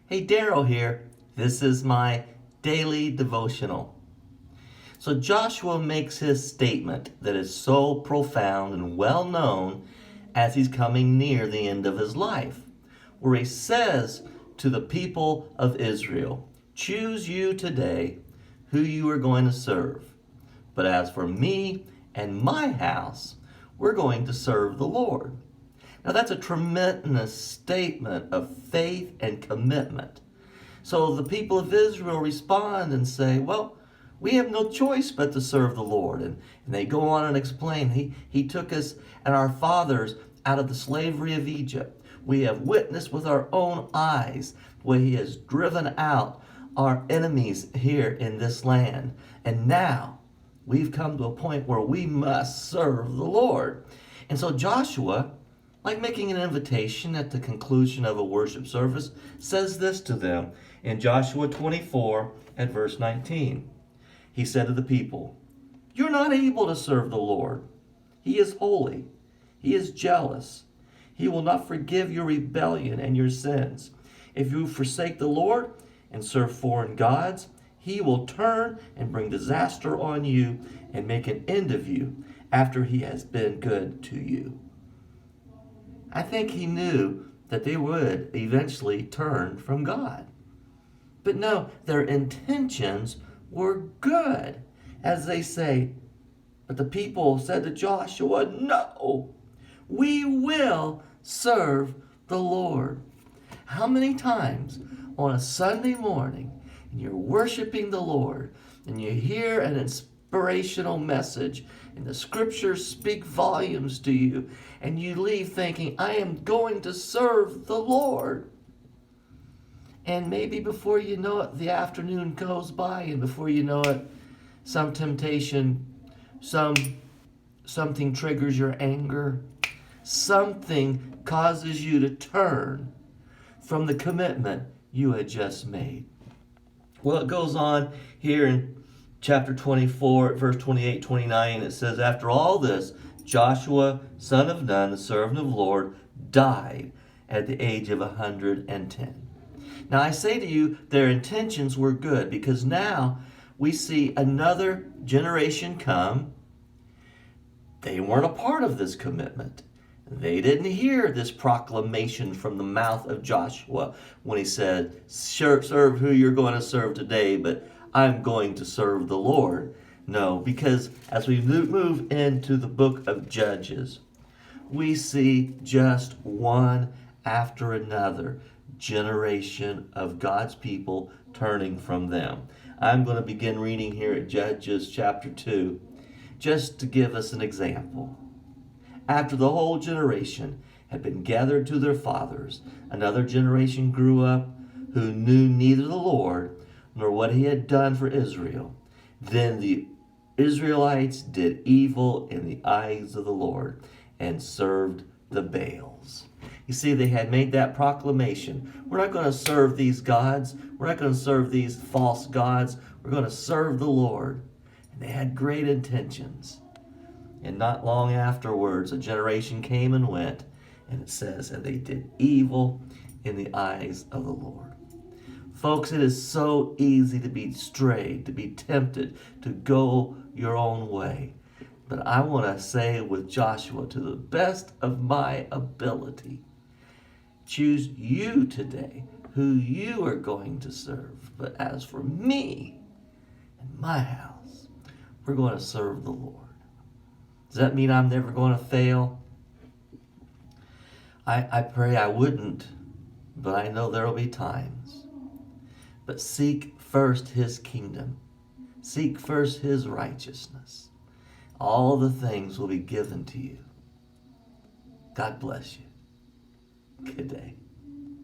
Hey, Daryl here. This is my daily devotional. So Joshua makes his statement that is so profound and well known as he's coming near the end of his life, where he says to the people of Israel, "Choose you today who you are going to serve. But as for me and my house, we're going to serve the Lord." Now that's a tremendous statement of faith and commitment. So the people of Israel respond and say, well, we have no choice but to serve the Lord. And they go on and explain, he took us and our fathers out of the slavery of Egypt. We have witnessed with our own eyes where he has driven out our enemies here in this land. And now we've come to a point where we must serve the Lord. And so Joshua, like making an invitation at the conclusion of a worship service, says this to them in Joshua 24 at verse 19. He said to the people, "You're not able to serve the Lord. He is holy. He is jealous. He will not forgive your rebellion and your sins. If you forsake the Lord and serve foreign gods, he will turn and bring disaster on you and make an end of you after he has been good to you." I think he knew that they would eventually turn from God. But no, their intentions were good. As they say, but the people said to Joshua, "No, we will serve the Lord." How many times on a Sunday morning, and you're worshiping the Lord, and you hear an inspirational message, and the scriptures speak volumes to you, and you leave thinking, I am going to serve the Lord. And maybe before you know it, the afternoon goes by, and before you know it, some temptation, something triggers your anger, something causes you to turn from the commitment you had just made. Well, it goes on here in chapter 24, verse 28, 29, it says, "After all this, Joshua, son of Nun, the servant of the Lord, died at the age of 110. Now I say to you, their intentions were good, because now we see another generation come. They weren't a part of this commitment. They didn't hear this proclamation from the mouth of Joshua when he said, serve who you're going to serve today, but I'm going to serve the Lord. No, because as we move into the book of Judges, we see just one after another generation of God's people turning from them. I'm going to begin reading here at Judges chapter 2, just to give us an example. After the whole generation had been gathered to their fathers, another generation grew up who knew neither the Lord nor what he had done for Israel. Then the Israelites did evil in the eyes of the Lord and served the Baals. You see, they had made that proclamation. We're not going to serve these gods. We're not going to serve these false gods. We're going to serve the Lord. And they had great intentions. And not long afterwards, a generation came and went. And it says, and they did evil in the eyes of the Lord. Folks, it is so easy to be strayed, to be tempted, to go your own way. But I want to say with Joshua, to the best of my ability, choose you today who you are going to serve. But as for me and my house, we're going to serve the Lord. Does that mean I'm never going to fail? I pray I wouldn't, but I know there will be times. But seek first his kingdom. Seek first his righteousness. All the things will be given to you. God bless you. Good day.